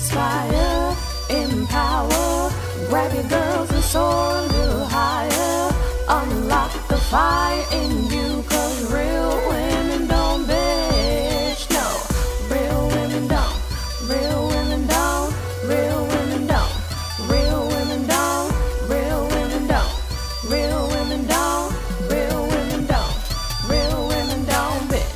inspire, empower, grab your girls and soar a little higher, unlock the fire in you, cause real women don't bitch, no, real women don't, real women don't, real women don't, real women don't, real women don't, real women don't, real women don't, real women don't bitch.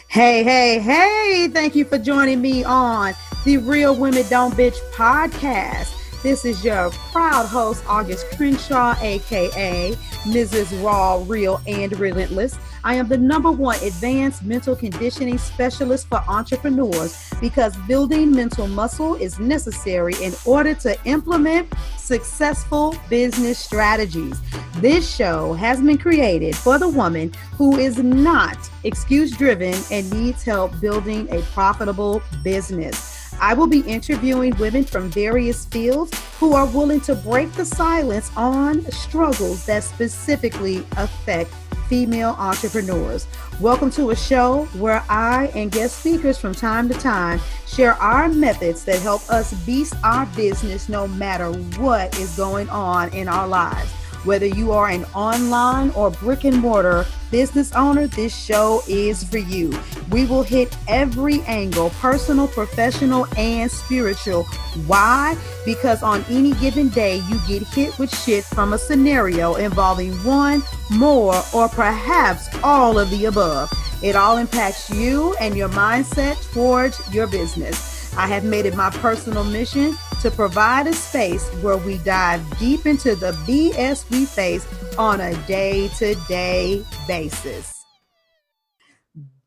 Hey, thank you for joining me on the Real Women Don't Bitch podcast. This is your proud host, August Crenshaw, aka Mrs. Raw, Real, and Relentless. I am the #1 advanced mental conditioning specialist for entrepreneurs because building mental muscle is necessary in order to implement successful business strategies. This show has been created for the woman who is not excuse-driven and needs help building a profitable business. I will be interviewing women from various fields who are willing to break the silence on struggles that specifically affect female entrepreneurs. Welcome to a show where I and guest speakers from time to time share our methods that help us beast our business no matter what is going on in our lives. Whether you are an online or brick and mortar business owner, this show is for you. We will hit every angle, personal, professional, and spiritual. Why? Because on any given day, you get hit with shit from a scenario involving one, more, or perhaps all of the above. It all impacts you and your mindset towards your business. I have made it my personal mission to provide a space where we dive deep into the BS we face on a day-to-day basis.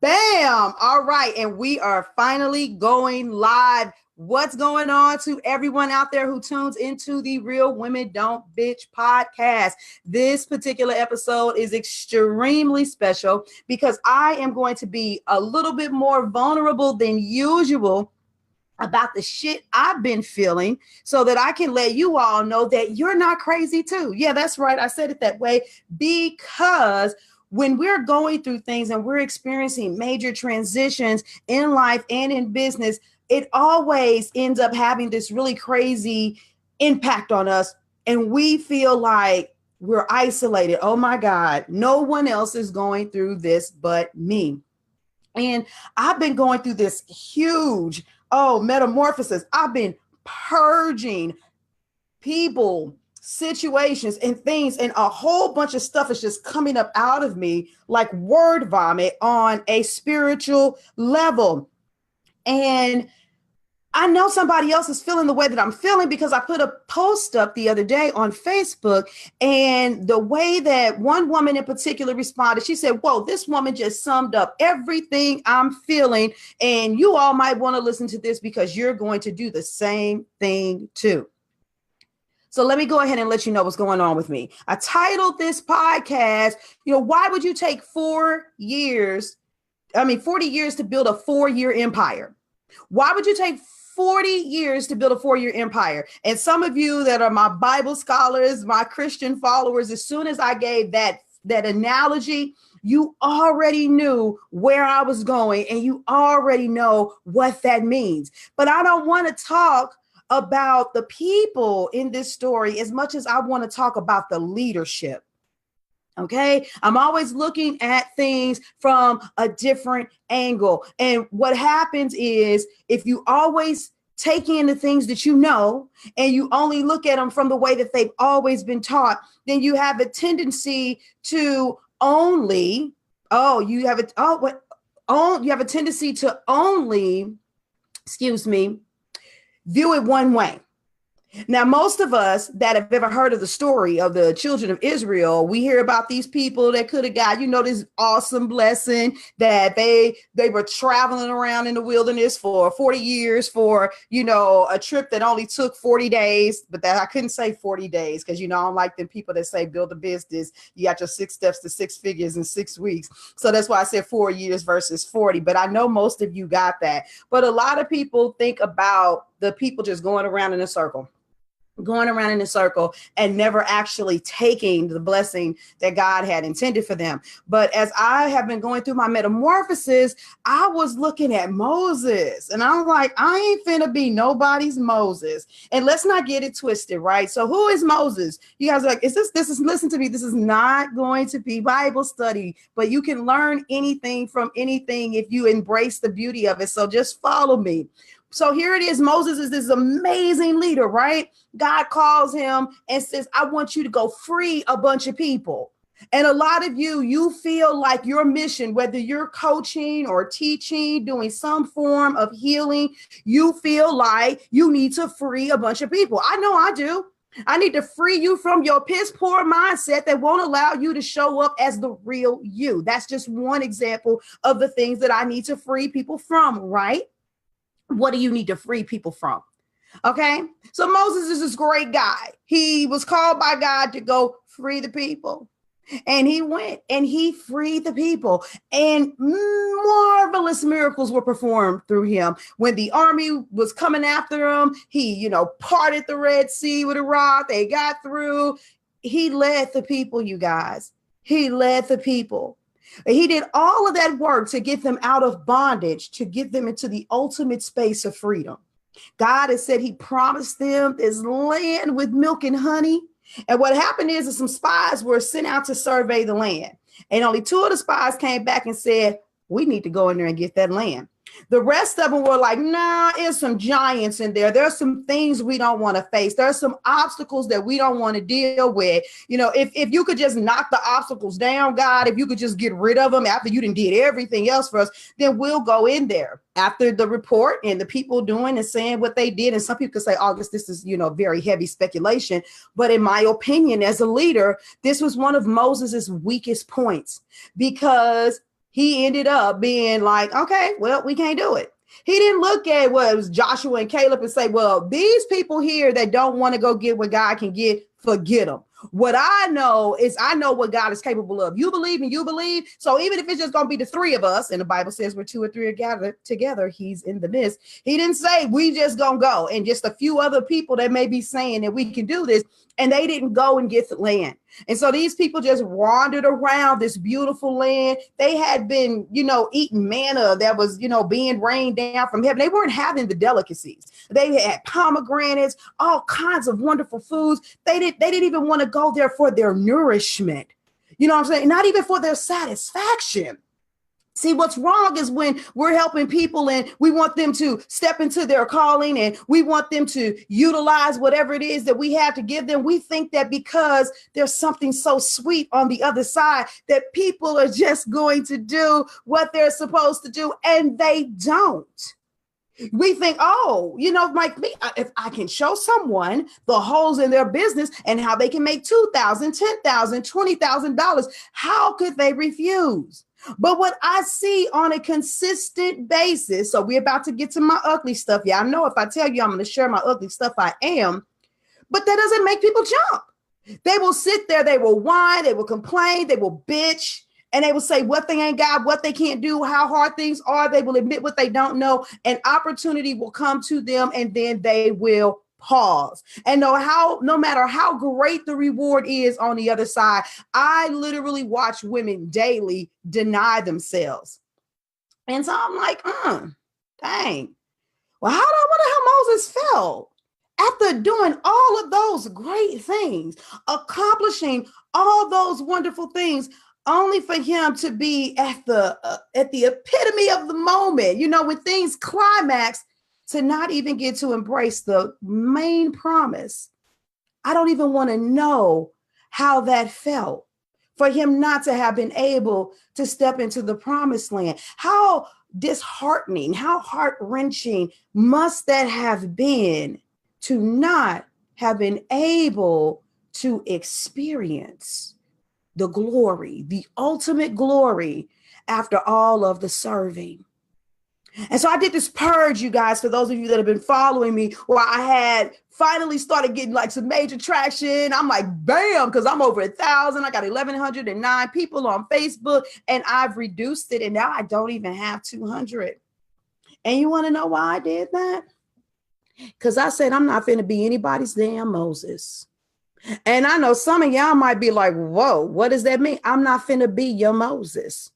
Bam! All right, and we are finally going live. What's going on to everyone out there who tunes into the Real Women Don't Bitch podcast? This particular episode is extremely special because I am going to be a little bit more vulnerable than usual about the shit I've been feeling so that I can let you all know that you're not crazy too. Yeah, that's right. I said it that way because when we're going through things and we're experiencing major transitions in life and in business, it always ends up having this really crazy impact on us. And we feel like we're isolated. Oh my God, no one else is going through this but me. And I've been going through this huge metamorphosis. I've been purging people, situations, and things, and a whole bunch of stuff is just coming up out of me like word vomit on a spiritual level. And I know somebody else is feeling the way that I'm feeling because I put a post up the other day on Facebook, and the way that one woman in particular responded, she said, whoa, this woman just summed up everything I'm feeling. And you all might want to listen to this because you're going to do the same thing too. So let me go ahead and let you know what's going on with me. I titled this podcast, why would you take 40 years to build a 4-year empire? Why would you take 40 years to build a 4-year empire? And some of you that are my Bible scholars, my Christian followers, as soon as I gave that analogy, you already knew where I was going and you already know what that means. But I don't want to talk about the people in this story as much as I want to talk about the leadership. Okay, I'm always looking at things from a different angle. And what happens is if you always take in the things that you know and you only look at them from the way that they've always been taught, then you have a tendency to only view it one way. Now, most of us that have ever heard of the story of the children of Israel, we hear about these people that could have got, this awesome blessing that they were traveling around in the wilderness for 40 years for, a trip that only took 40 days. But that I couldn't say 40 days because, I don't like the people that say build a business. You got your 6 steps to 6 figures in 6 weeks. So that's why I said 4 years versus 40. But I know most of you got that. But a lot of people think about the people just going around in a circle. going around in a circle and never actually taking the blessing that God had intended for them. But as I have been going through my metamorphosis, I was looking at Moses and I was like, I ain't finna be nobody's Moses. And let's not get it twisted, right? So who is Moses? You guys are like, listen to me. This is not going to be Bible study, but you can learn anything from anything if you embrace the beauty of it. So just follow me. So here it is. Moses is this amazing leader, right? God calls him and says, I want you to go free a bunch of people. And a lot of you feel like your mission, whether you're coaching or teaching, doing some form of healing, you feel like you need to free a bunch of people. I know I do. I need to free you from your piss poor mindset that won't allow you to show up as the real you. That's just one example of the things that I need to free people from, right? What do you need to free people from? Okay. So Moses is this great guy. He was called by God to go free the people. And he went and he freed the people, and marvelous miracles were performed through him. When the army was coming after him, he, parted the Red Sea with a rock. They got through. He led the people, you guys. He led the people. He did all of that work to get them out of bondage, to get them into the ultimate space of freedom. God has said he promised them this land with milk and honey. And what happened is that some spies were sent out to survey the land. And only 2 of the spies came back and said, we need to go in there and get that land. The rest of them were like, nah, there's some giants in there. There's some things we don't want to face. There's some obstacles that we don't want to deal with. If you could just knock the obstacles down, God, if you could just get rid of them after you done did everything else for us, then we'll go in there. After the report and the people doing and saying what they did, and some people could say, August, this is, very heavy speculation. But in my opinion, as a leader, this was one of Moses's weakest points, because he ended up being like, okay, well, we can't do it. He didn't look at what it was Joshua and Caleb and say, well, these people here that don't want to go get what God can get, forget them. What I know is I know what God is capable of. You believe and you believe. So even if it's just going to be the 3 of us, and the Bible says where 2 or 3 are gathered together, he's in the midst. He didn't say we just going to go and just a few other people that may be saying that we can do this. And they didn't go and get the land. And so these people just wandered around this beautiful land. They had been, eating manna that was, being rained down from heaven. They weren't having the delicacies. They had pomegranates, all kinds of wonderful foods. They didn't even want to go there for their nourishment. You know what I'm saying? Not even for their satisfaction. See, what's wrong is when we're helping people and we want them to step into their calling and we want them to utilize whatever it is that we have to give them. We think that because there's something so sweet on the other side that people are just going to do what they're supposed to do, and they don't. We think, like me, if I can show someone the holes in their business and how they can make $2,000, $10,000, $20,000, how could they refuse? But what I see on a consistent basis, so we're about to get to my ugly stuff. Yeah, I know if I tell you I'm going to share my ugly stuff, I am. But that doesn't make people jump. They will sit there, they will whine, they will complain, they will bitch, and they will say what they ain't got, what they can't do, how hard things are. They will admit what they don't know. An opportunity will come to them, and then they will pause. And no matter how great the reward is on the other side, I literally watch women daily deny themselves. And so I'm like, dang. Well, I wonder how Moses felt after doing all of those great things, accomplishing all those wonderful things, only for him to be at the epitome of the moment, when things climax, to not even get to embrace the main promise. I don't even want to know how that felt for him not to have been able to step into the promised land. How disheartening, how heart-wrenching must that have been to not have been able to experience the glory, the ultimate glory, after all of the serving. And so I did this purge, you guys, for those of you that have been following me, where I had finally started getting like some major traction. I'm like, bam, because I'm over 1,000. I got 1,109 people on Facebook, and I've reduced it. And now I don't even have 200. And you want to know why I did that? Because I said, I'm not finna be anybody's damn Moses. And I know some of y'all might be like, whoa, what does that mean? I'm not finna be your Moses.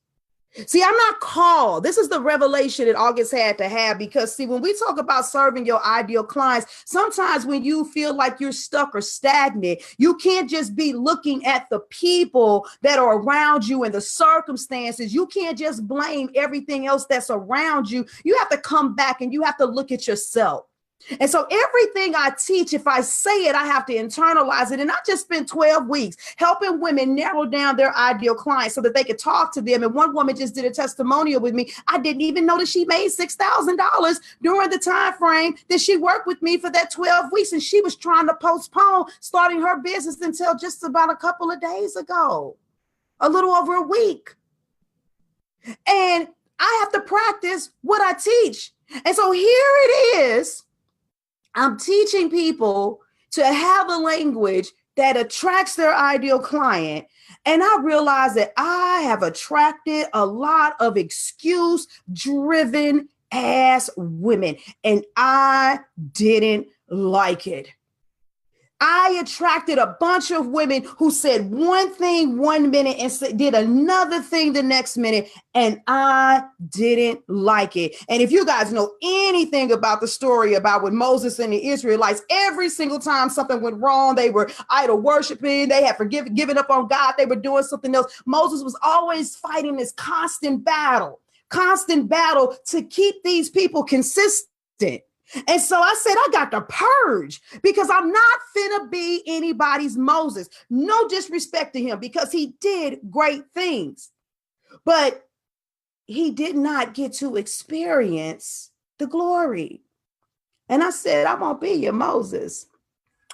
See, I'm not called. This is the revelation that August had to have, because see, when we talk about serving your ideal clients, sometimes when you feel like you're stuck or stagnant, you can't just be looking at the people that are around you and the circumstances. You can't just blame everything else that's around you. You have to come back and you have to look at yourself. And so everything I teach, if I say it, I have to internalize it. And I just spent 12 weeks helping women narrow down their ideal clients so that they could talk to them. And one woman just did a testimonial with me. I didn't even know that she made $6,000 during the time frame that she worked with me for that 12 weeks. And she was trying to postpone starting her business until just about a couple of days ago, a little over a week. And I have to practice what I teach. And so here it is. I'm teaching people to have a language that attracts their ideal client. And I realize that I have attracted a lot of excuse-driven ass women, and I didn't like it. I attracted a bunch of women who said one thing 1 minute and did another thing the next minute, and I didn't like it. And if you guys know anything about the story about when Moses and the Israelites, every single time something went wrong, they were idol worshiping, they had given up on God, they were doing something else. Moses was always fighting this constant battle to keep these people consistent. And so I said, I got to purge, because I'm not finna be anybody's Moses. No disrespect to him, because he did great things, but he did not get to experience the glory. And I said, I won't be your Moses,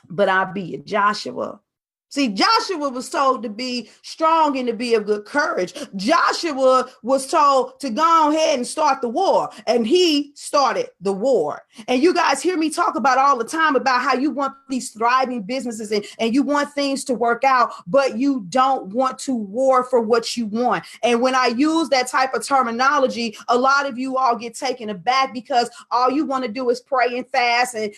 but I'll be your Joshua. See, Joshua was told to be strong and to be of good courage. Joshua was told to go ahead and start the war, and he started the war. And you guys hear me talk about all the time about how you want these thriving businesses and you want things to work out, but you don't want to war for what you want. And when I use that type of terminology, a lot of you all get taken aback, because all you want to do is pray and fast and,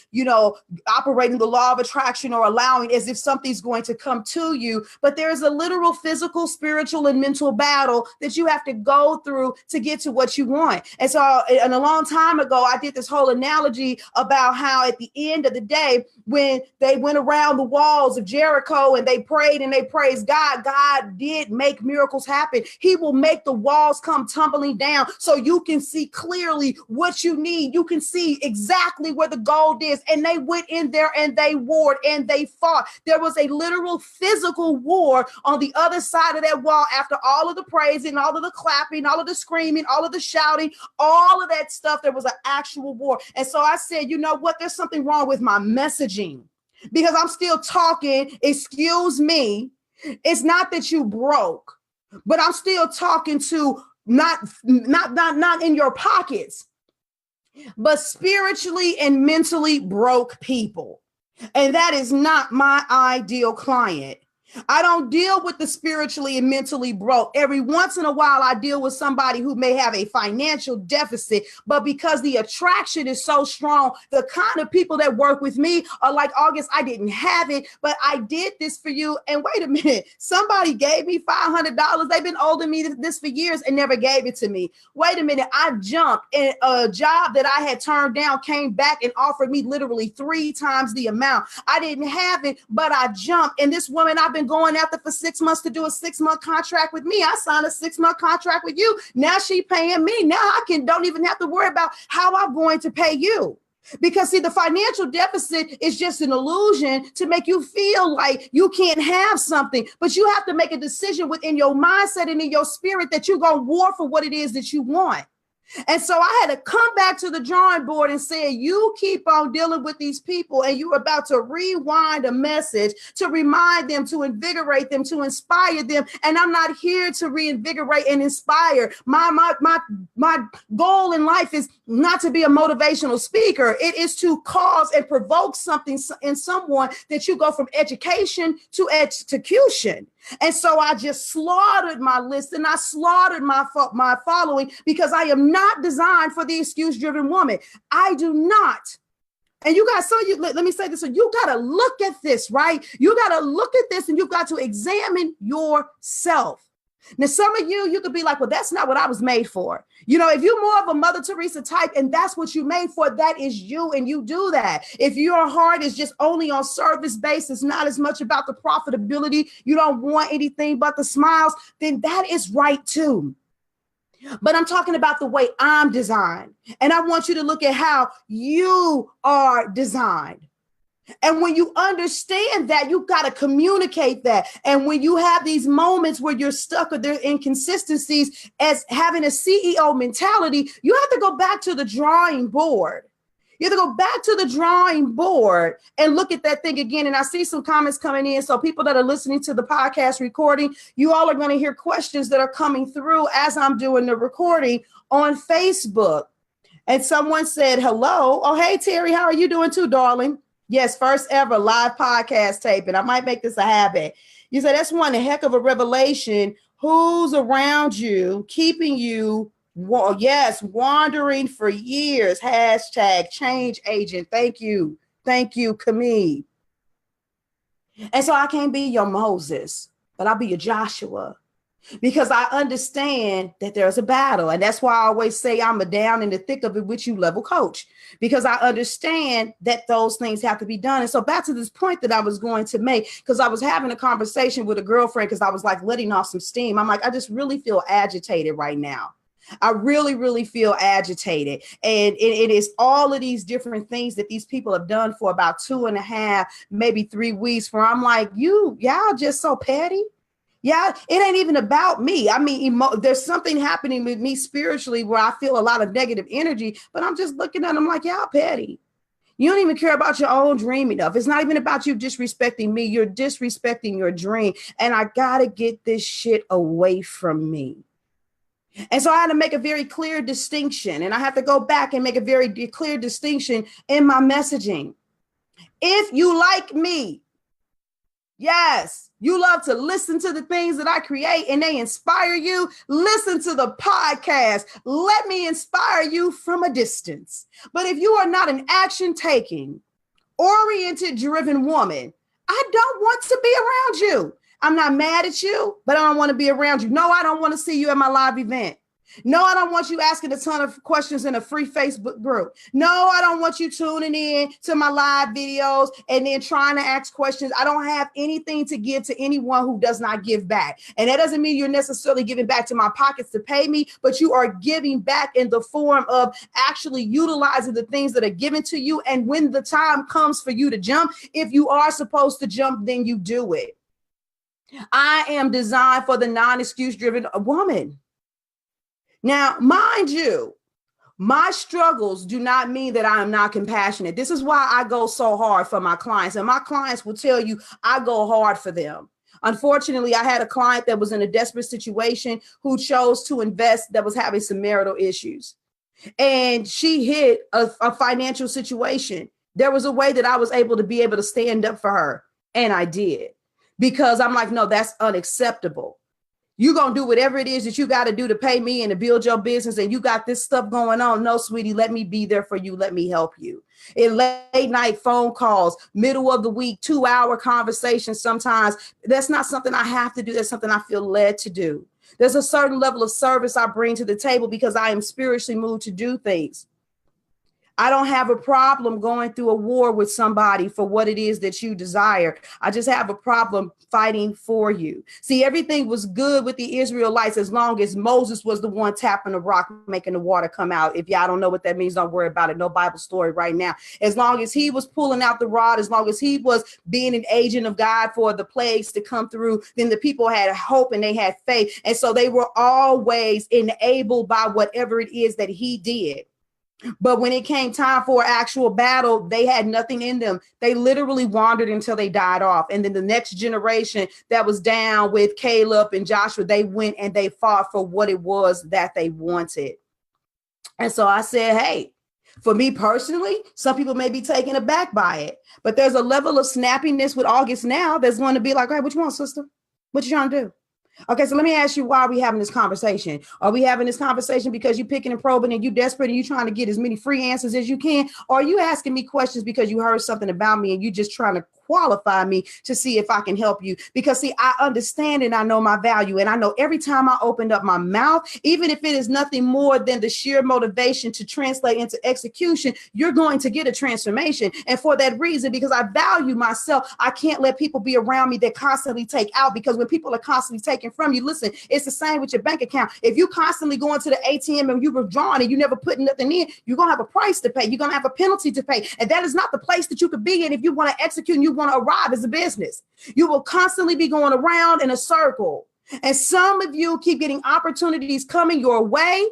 operating the law of attraction or allowing as if something's going to come to you. But there's a literal physical, spiritual, and mental battle that you have to go through to get to what you want. And so, and a long time ago, I did this whole analogy about how at the end of the day, when they went around the walls of Jericho and they prayed and they praised God, God did make miracles happen. He will make the walls come tumbling down so you can see clearly what you need. You can see exactly where the gold is. And they went in there and they warred and they fought. There was a literal physical war on the other side of that wall after all of the praising, all of the clapping, all of the screaming, all of the shouting, all of that stuff. There was an actual war. And so I said, you know what? There's something wrong with my messaging, because I'm still talking. Excuse me. It's not that you broke, but I'm still talking to not in your pockets, but spiritually and mentally broke people. And that is not my ideal client. I don't deal with the spiritually and mentally broke. Every once in a while, I deal with somebody who may have a financial deficit, but because the attraction is so strong, the kind of people that work with me are like, August, I didn't have it, but I did this for you. And wait a minute, somebody gave me $500. They've been owing me this for years and never gave it to me. Wait a minute, I jumped, and a job that I had turned down came back and offered me literally 3 times the amount. I didn't have it, but I jumped. And this woman I've been going after for 6 months to do a 6-month contract with me. I signed a 6-month contract with you. Now she paying me. Now I don't even have to worry about how I'm going to pay you. Because see, the financial deficit is just an illusion to make you feel like you can't have something, but you have to make a decision within your mindset and in your spirit that you're going to war for what it is that you want. And so I had to come back to the drawing board and say, you keep on dealing with these people and you're about to rewind a message to remind them, to invigorate them, to inspire them. And I'm not here to reinvigorate and inspire. My goal in life is not to be a motivational speaker. It is to cause and provoke something in someone that you go from education to execution. And so I just slaughtered my list and I slaughtered my following, because I am not designed for the excuse-driven woman. I do not And you got, let me say this. So you got to look at this, right? You got to look at this and you've got to examine yourself. Now, some of you could be like, well, that's not what I was made for. You know, if you're more of a Mother Teresa type and that's what you made for, that is you and you do that. If your heart is just only on service basis, not as much about the profitability, you don't want anything but the smiles, then that is right too. But I'm talking about the way I'm designed. And I want you to look at how you are designed. And when you understand that, you've got to communicate that. And when you have these moments where you're stuck or there are inconsistencies, as having a CEO mentality, you have to go back to the drawing board. You have to go back to the drawing board and look at that thing again. And I see some comments coming in. So people that are listening to the podcast recording, you all are going to hear questions that are coming through as I'm doing the recording on Facebook. And someone said, hello. Oh, hey, Terry, how are you doing too, darling? Yes, first ever live podcast tape. And I might make this a habit. You said that's one heck of a revelation. Who's around you, keeping you, wandering for years. Hashtag change agent. Thank you. Thank you, Camille. And so I can't be your Moses, but I'll be your Joshua. Because I understand that there's a battle. And that's why I always say I'm a down in the thick of it with you level coach, because I understand that those things have to be done. And so back to this point that I was going to make, because I was having a conversation with a girlfriend, because I was like letting off some steam. I'm like, I just really feel agitated right now. I really, really feel agitated. And it is all of these different things that these people have done for about 2.5, maybe 3 weeks, where I'm like, y'all just so petty. Yeah, it ain't even about me. I mean, there's something happening with me spiritually where I feel a lot of negative energy, but I'm just looking at them like, y'all petty. You don't even care about your own dream enough. It's not even about you disrespecting me. You're disrespecting your dream. And I got to get this shit away from me. And so I had to make a very clear distinction. And I have to go back and make a very clear distinction in my messaging. If you like me, yes, you love to listen to the things that I create and they inspire you, listen to the podcast. Let me inspire you from a distance. But if you are not an action-taking, oriented-driven woman, I don't want to be around you. I'm not mad at you, but I don't want to be around you. No, I don't want to see you at my live event. No, I don't want you asking a ton of questions in a free Facebook group. No, I don't want you tuning in to my live videos and then trying to ask questions. I don't have anything to give to anyone who does not give back. And that doesn't mean you're necessarily giving back to my pockets to pay me, but you are giving back in the form of actually utilizing the things that are given to you. And when the time comes for you to jump, if you are supposed to jump, then you do it. I am designed for the non-excuse driven woman. Now, mind you, my struggles do not mean that I am not compassionate. This is why I go so hard for my clients. And my clients will tell you I go hard for them. Unfortunately, I had a client that was in a desperate situation who chose to invest, that was having some marital issues. And she hit a financial situation. There was a way that I was able to stand up for her. And I did. Because I'm like, no, that's unacceptable. You're going to do whatever it is that you got to do to pay me and to build your business. And you got this stuff going on. No, sweetie, let me be there for you. Let me help you. In late night phone calls, middle of the week, 2-hour conversations. Sometimes that's not something I have to do. That's something I feel led to do. There's a certain level of service I bring to the table because I am spiritually moved to do things. I don't have a problem going through a war with somebody for what it is that you desire. I just have a problem fighting for you. See, everything was good with the Israelites as long as Moses was the one tapping the rock, making the water come out. If y'all don't know what that means, don't worry about it. No Bible story right now. As long as he was pulling out the rod, as long as he was being an agent of God for the plagues to come through, then the people had hope and they had faith. And so they were always enabled by whatever it is that he did. But when it came time for actual battle, they had nothing in them. They literally wandered until they died off. And then the next generation that was down with Caleb and Joshua, they went and they fought for what it was that they wanted. And so I said, hey, for me personally, some people may be taken aback by it, but there's a level of snappiness with August now that's going to be like, hey, what you want, sister? What you trying to do? Okay, so let me ask you, why are we having this conversation? Are we having this conversation because you picking and probing and you desperate and you trying to get as many free answers as you can? Or are you asking me questions because you heard something about me and you just trying to qualify me to see if I can help you? Because see, I understand and I know my value, and I know every time I opened up my mouth, even if it is nothing more than the sheer motivation to translate into execution, you're going to get a transformation. And for that reason, because I value myself, I can't let people be around me that constantly take out, because when people are constantly taking from you, listen, it's the same with your bank account. If you constantly going to the ATM and you withdrawing and you never putting nothing in, you're going to have a price to pay. You're going to have a penalty to pay. And that is not the place that you could be in if you want to execute and you want to arrive as a business. You will constantly be going around in a circle. And some of you keep getting opportunities coming your way,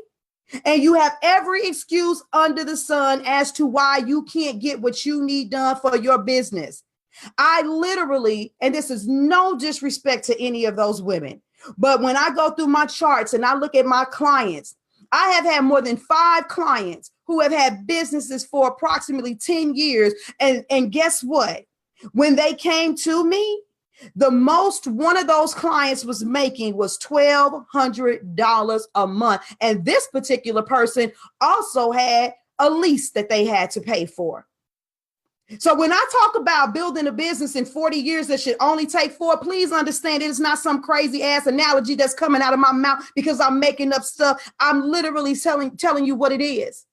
and you have every excuse under the sun as to why you can't get what you need done for your business. I literally, and this is no disrespect to any of those women, but when I go through my charts and I look at my clients, I have had more than 5 clients who have had businesses for approximately 10 years. And guess what? When they came to me, the most one of those clients was making was $1,200 a month. And this particular person also had a lease that they had to pay for. So when I talk about building a business in 40 years that should only take 4, please understand it is not some crazy ass analogy that's coming out of my mouth because I'm making up stuff. I'm literally telling you what it is.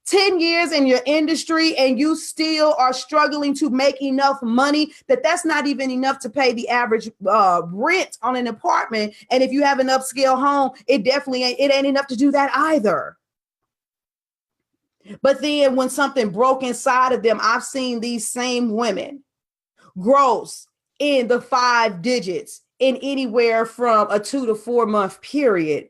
10 years in your industry and you still are struggling to make enough money that's not even enough to pay the average rent on an apartment. And if you have an upscale home, it ain't enough to do that either. But then when something broke inside of them, I've seen these same women gross in the 5 digits in anywhere from a 2 to 4 month period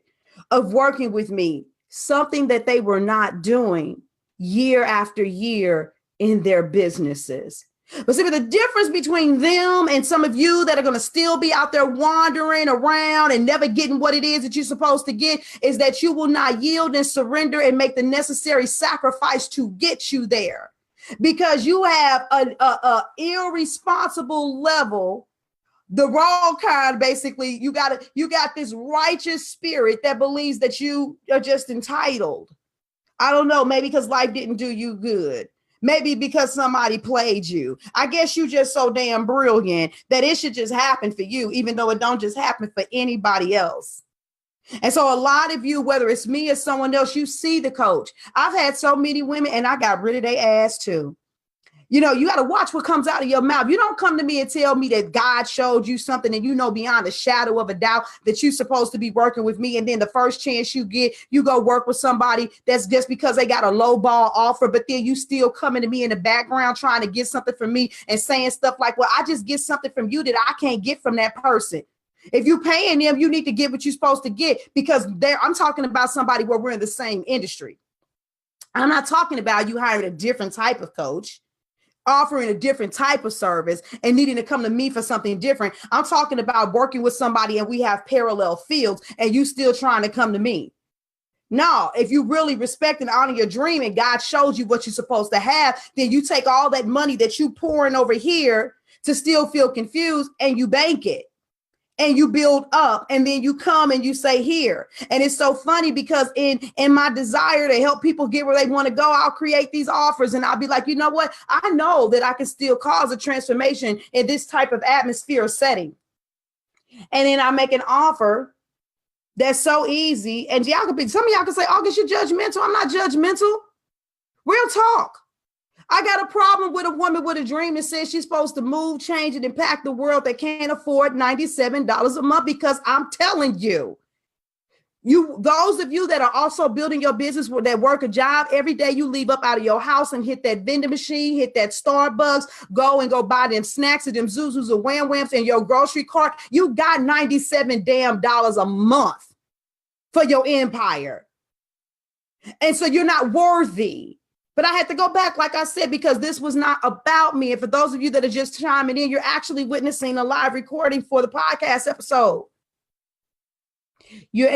of working with me, something that they were not doing year after year in their businesses. But see, the difference between them and some of you that are going to still be out there wandering around and never getting what it is that you're supposed to get is that you will not yield and surrender and make the necessary sacrifice to get you there, because you have a irresponsible level, the wrong kind. Basically, you got this righteous spirit that believes that you are just entitled. I don't know, maybe because life didn't do you good. Maybe because somebody played you. I guess you just so damn brilliant that it should just happen for you, even though it don't just happen for anybody else. And so a lot of you, whether it's me or someone else, you see the coach. I've had so many women and I got rid of their ass too. You know, you got to watch what comes out of your mouth. You don't come to me and tell me that God showed you something and you know beyond a shadow of a doubt that you're supposed to be working with me. And then the first chance you get, you go work with somebody that's just because they got a low ball offer, but then you still coming to me in the background trying to get something from me and saying stuff like, well, I just get something from you that I can't get from that person. If you're paying them, you need to get what you're supposed to get, because I'm talking about somebody where we're in the same industry. I'm not talking about you hiring a different type of coach, offering a different type of service and needing to come to me for something different. I'm talking about working with somebody and we have parallel fields and you still trying to come to me. No, if you really respect and honor your dream and God shows you what you're supposed to have, then you take all that money that you pouring over here to still feel confused and you bank it. And you build up, and then you come and you say here. And it's so funny because in my desire to help people get where they want to go, I'll create these offers and I'll be like, you know what? I know that I can still cause a transformation in this type of atmosphere or setting. And then I make an offer that's so easy. And some of y'all can say, August, you're judgmental. I'm not judgmental. Real talk. I got a problem with a woman with a dream that says she's supposed to move, change, and impact the world that can't afford $97 a month, because I'm telling you, those of you that are also building your business that work a job every day, you leave up out of your house and hit that vending machine, hit that Starbucks, go buy them snacks and them Zuzus or Wham Whams in your grocery cart. You got $97 a month for your empire. And so you're not worthy. But I had to go back, like I said, because this was not about me. And for those of you that are just chiming in, you're actually witnessing a live recording for the podcast episode. You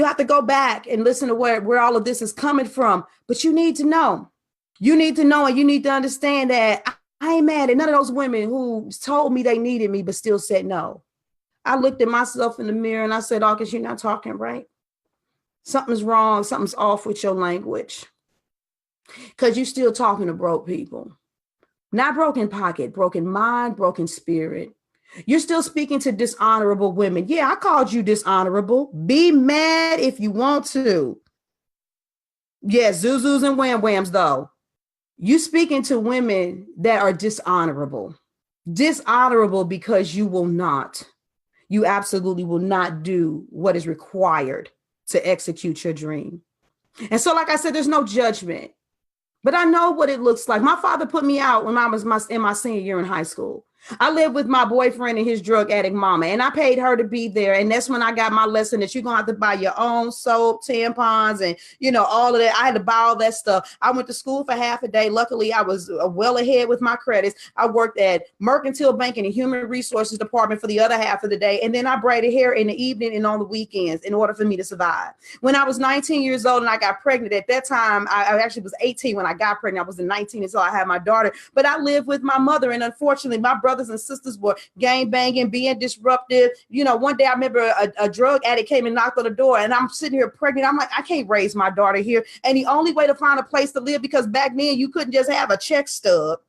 have to go back and listen to where all of this is coming from. But you need to know. You need to know, and you need to understand that I ain't mad at none of those women who told me they needed me but still said no. I looked at myself in the mirror and I said, August, you're not talking right. Something's wrong. Something's off with your language. Because you're still talking to broke people. Not broken pocket, broken mind, broken spirit. You're still speaking to dishonorable women. Yeah, I called you dishonorable. Be mad if you want to. Yeah, zuzus and wham whams, though. You speaking to women that are dishonorable. Dishonorable because you will not. You absolutely will not do what is required to execute your dream. And so, like I said, there's no judgment. But I know what it looks like. My father put me out when I was in my senior year in high school. I lived with my boyfriend and his drug addict mama, and I paid her to be there. And that's when I got my lesson that you're going to have to buy your own soap, tampons, and, all of that. I had to buy all that stuff. I went to school for half a day. Luckily, I was well ahead with my credits. I worked at Mercantile Banking and Human Resources Department for the other half of the day. And then I braided hair in the evening and on the weekends in order for me to survive. When I was 19 years old and I got pregnant at that time, I actually was 18 when I got pregnant. I was 19 until I had my daughter. But I lived with my mother. And unfortunately, my brothers and sisters were gang banging, being disruptive. One day I remember a drug addict came and knocked on the door, and I'm sitting here pregnant. I'm like, I can't raise my daughter here. And the only way to find a place to live, because back then you couldn't just have a check stub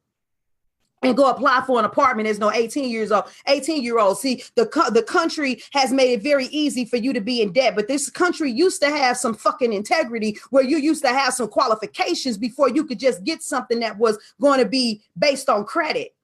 and go apply for an apartment as no 18-year-old. See, the country has made it very easy for you to be in debt. But this country used to have some fucking integrity where you used to have some qualifications before you could just get something that was going to be based on credit.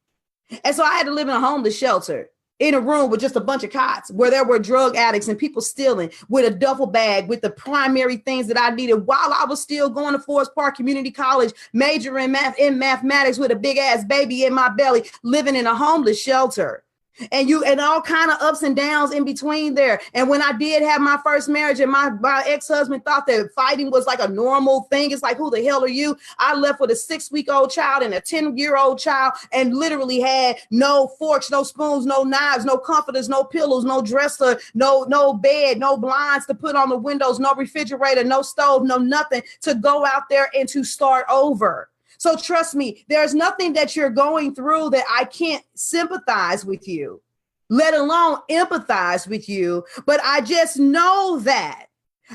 And so I had to live in a homeless shelter in a room with just a bunch of cots where there were drug addicts and people stealing with a duffel bag with the primary things that I needed while I was still going to Forest Park Community College, majoring in mathematics with a big ass baby in my belly, living in a homeless shelter. And all kind of ups and downs in between there. And when I did have my first marriage and my ex-husband thought that fighting was like a normal thing, it's like, who the hell are you? I left with a 6-week-old child and a 10-year-old child and literally had no forks, no spoons, no knives, no comforters, no pillows, no dresser, no bed, no blinds to put on the windows, no refrigerator, no stove, no nothing to go out there and to start over. So trust me, there's nothing that you're going through that I can't sympathize with you, let alone empathize with you. But I just know that.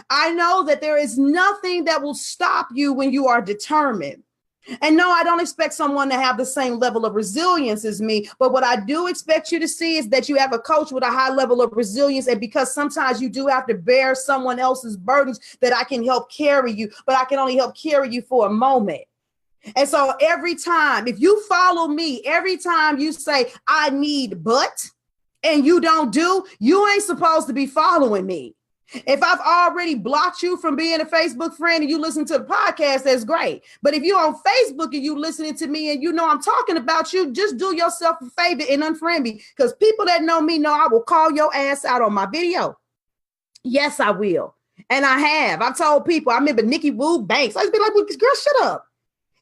I know that there is nothing that will stop you when you are determined. And no, I don't expect someone to have the same level of resilience as me. But what I do expect you to see is that you have a coach with a high level of resilience. And because sometimes you do have to bear someone else's burdens, that I can help carry you, but I can only help carry you for a moment. And so every time, if you follow me, every time you say, I need but, and you don't do, you ain't supposed to be following me. If I've already blocked you from being a Facebook friend and you listen to the podcast, that's great. But if you're on Facebook and you listening to me and you know I'm talking about you, just do yourself a favor and unfriend me. Because people that know me know I will call your ass out on my video. Yes, I will. And I have. I've told people, I remember Nikki Wu Banks. I just be like, well, girl, shut up.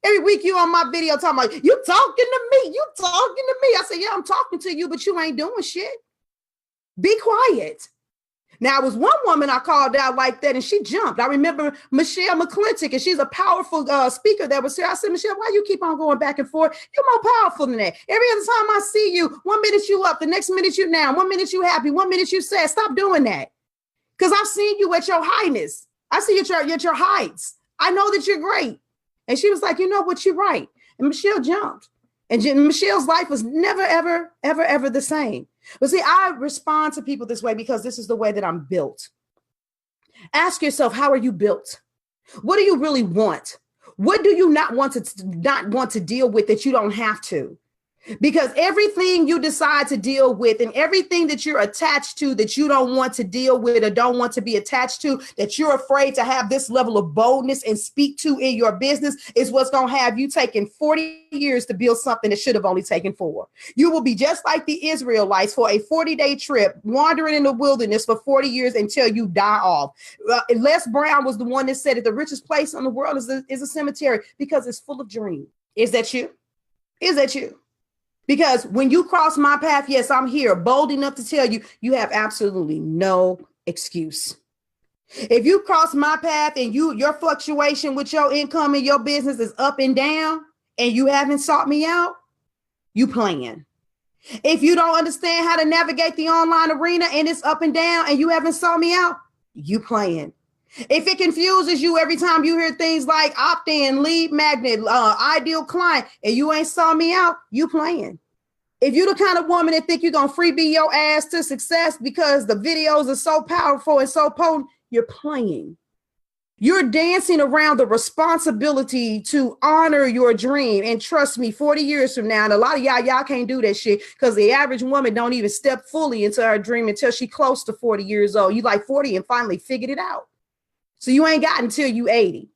Every week you on my video talking about, you talking to me, you talking to me. I said, yeah, I'm talking to you, but you ain't doing shit. Be quiet. Now, it was one woman I called out like that and she jumped. I remember Michelle McClintock, and she's a powerful speaker that was here. I said, Michelle, why you keep on going back and forth? You're more powerful than that. Every other time I see you, 1 minute you up, the next minute you down, 1 minute you happy, 1 minute you sad. Stop doing that. Because I've seen you at your highness. I see you at your heights. I know that you're great. And she was like, you know what, you're right. And Michelle jumped. And Michelle's life was never, ever, ever, ever the same. But see, I respond to people this way because this is the way that I'm built. Ask yourself, how are you built? What do you really want? What do you not want to deal with that you don't have to? Because everything you decide to deal with and everything that you're attached to that you don't want to deal with or don't want to be attached to, that you're afraid to have this level of boldness and speak to in your business, is what's going to have you taking 40 years to build something that should have only taken 4. You will be just like the Israelites for a 40-day trip, wandering in the wilderness for 40 years until you die off. Les Brown was the one that said that the richest place in the world is a cemetery because it's full of dreams. Is that you? Is that you? Because when you cross my path, yes, I'm here, bold enough to tell you, you have absolutely no excuse. If you cross my path and your fluctuation with your income and your business is up and down and you haven't sought me out, you playing. If you don't understand how to navigate the online arena and it's up and down and you haven't saw me out, you playing. If it confuses you every time you hear things like opt-in, lead magnet, ideal client, and you ain't saw me out, you playing. If you're the kind of woman that think you're going to freebie your ass to success because the videos are so powerful and so potent, you're playing. You're dancing around the responsibility to honor your dream. And trust me, 40 years from now, and a lot of y'all can't do that shit because the average woman don't even step fully into her dream until she close to 40 years old. You like 40 and finally figured it out. So you ain't got until you 80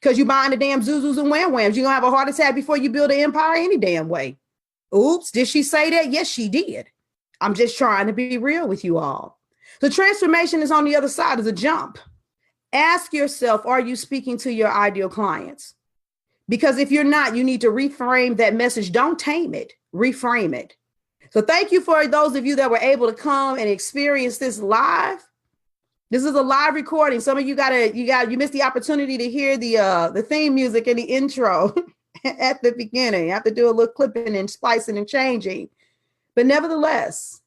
because you buying the damn Zuzus and Wham Whams. You're going to have a heart attack before you build an empire any damn way. Oops, did she say that? Yes, she did. I'm just trying to be real with you all. The transformation is on the other side of the jump. Ask yourself, are you speaking to your ideal clients? Because if you're not, you need to reframe that message. Don't tame it, reframe it. So thank you for those of you that were able to come and experience this live. This is a live recording. Some of you you missed the opportunity to hear the theme music and the intro at the beginning. You have to do a little clipping and splicing and changing. But nevertheless,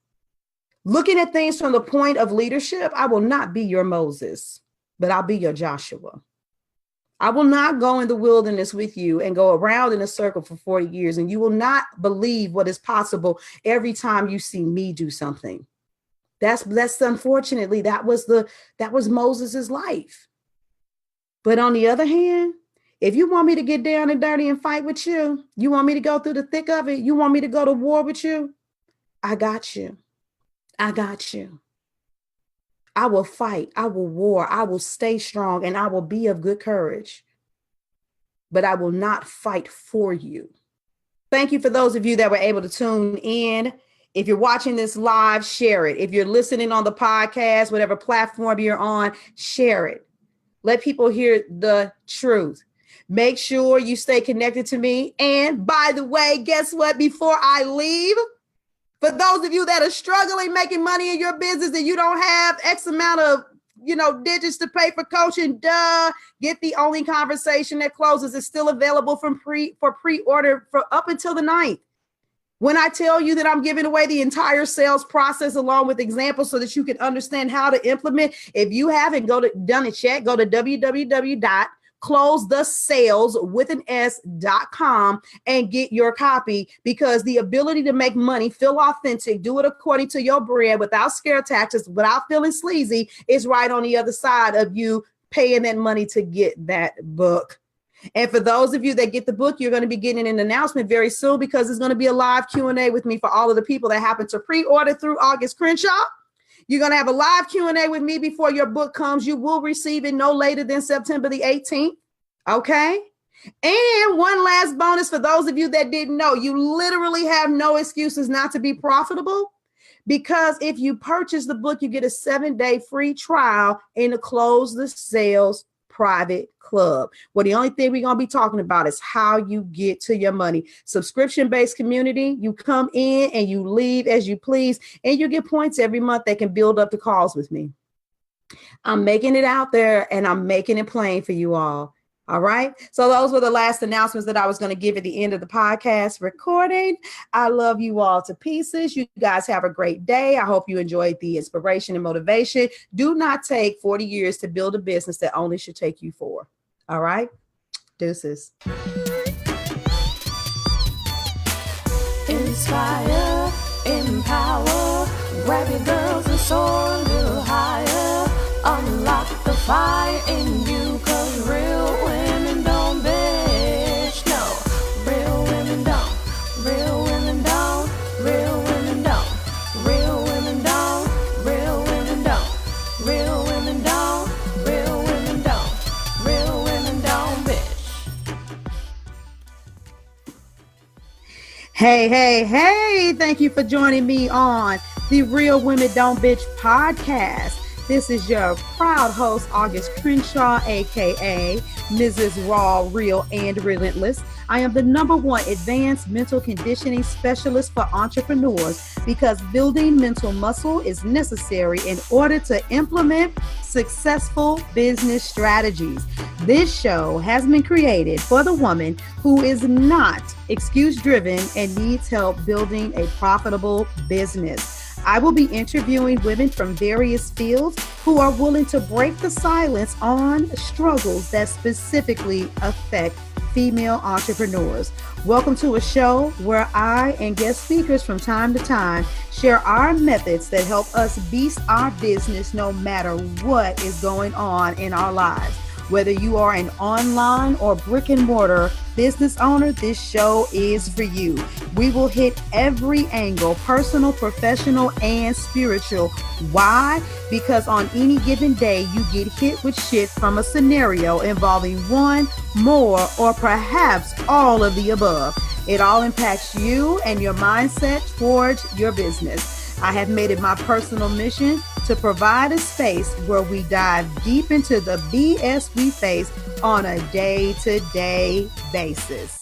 looking at things from the point of leadership, I will not be your Moses, but I'll be your Joshua. I will not go in the wilderness with you and go around in a circle for 40 years, and you will not believe what is possible every time you see me do something. That's unfortunately, that was Moses's life. But on the other hand, if you want me to get down and dirty and fight with you, you want me to go through the thick of it, you want me to go to war with you, I got you. I got you. I will fight. I will war. I will stay strong and I will be of good courage. But I will not fight for you. Thank you for those of you that were able to tune in. If you're watching this live, share it. If you're listening on the podcast, whatever platform you're on, share it. Let people hear the truth. Make sure you stay connected to me. And by the way, guess what? Before I leave, for those of you that are struggling making money in your business and you don't have X amount of, digits to pay for coaching, get the Only Conversation That Closes. It's still available for pre-order for up until the 9th. When I tell you that I'm giving away the entire sales process along with examples so that you can understand how to implement, if you haven't done it yet, go to www.closethesales.com and get your copy, because the ability to make money, feel authentic, do it according to your brand without scare tactics, without feeling sleazy, is right on the other side of you paying that money to get that book. And for those of you that get the book, you're going to be getting an announcement very soon, because there's going to be a live Q&A with me for all of the people that happen to pre-order through August Crenshaw. You're going to have a live Q&A with me before your book comes. You will receive it no later than September the 18th. Okay. And one last bonus for those of you that didn't know, you literally have no excuses not to be profitable, because if you purchase the book, you get a 7-day free trial in the Close the Sales private club, where the only thing we're going to be talking about is how you get to your money. Subscription-based community. You come in and you leave as you please, and you get points every month that can build up the calls with me. I'm making it out there and I'm making it plain for you all. All right. So those were the last announcements that I was going to give at the end of the podcast recording. I love you all to pieces. You guys have a great day. I hope you enjoyed the inspiration and motivation. Do not take 40 years to build a business that only should take you 4. All right. Deuces. Inspire, empower, grab your girls and soar a little higher. Unlock the fire in you, 'cause real women don't bitch. No, real women don't. Real women don't. Real women don't. Real women don't. Real women don't. Real women don't. Real women don't. Real women don't bitch. Hey, thank you for joining me on the Real Women Don't Bitch podcast. This is your proud host, August Crenshaw, aka Mrs. Raw, Real, and Relentless. I am the #1 advanced mental conditioning specialist for entrepreneurs because building mental muscle is necessary in order to implement successful business strategies. This show has been created for the woman who is not excuse-driven and needs help building a profitable business. I will be interviewing women from various fields who are willing to break the silence on struggles that specifically affect female entrepreneurs. Welcome to a show where I and guest speakers from time to time share our methods that help us beast our business no matter what is going on in our lives. Whether you are an online or brick and mortar business owner, this show is for you. We will hit every angle, personal, professional, and spiritual. Why? Because on any given day, you get hit with shit from a scenario involving one, more, or perhaps all of the above. It all impacts you and your mindset towards your business. I have made it my personal mission to provide a space where we dive deep into the BS we face on a day-to-day basis.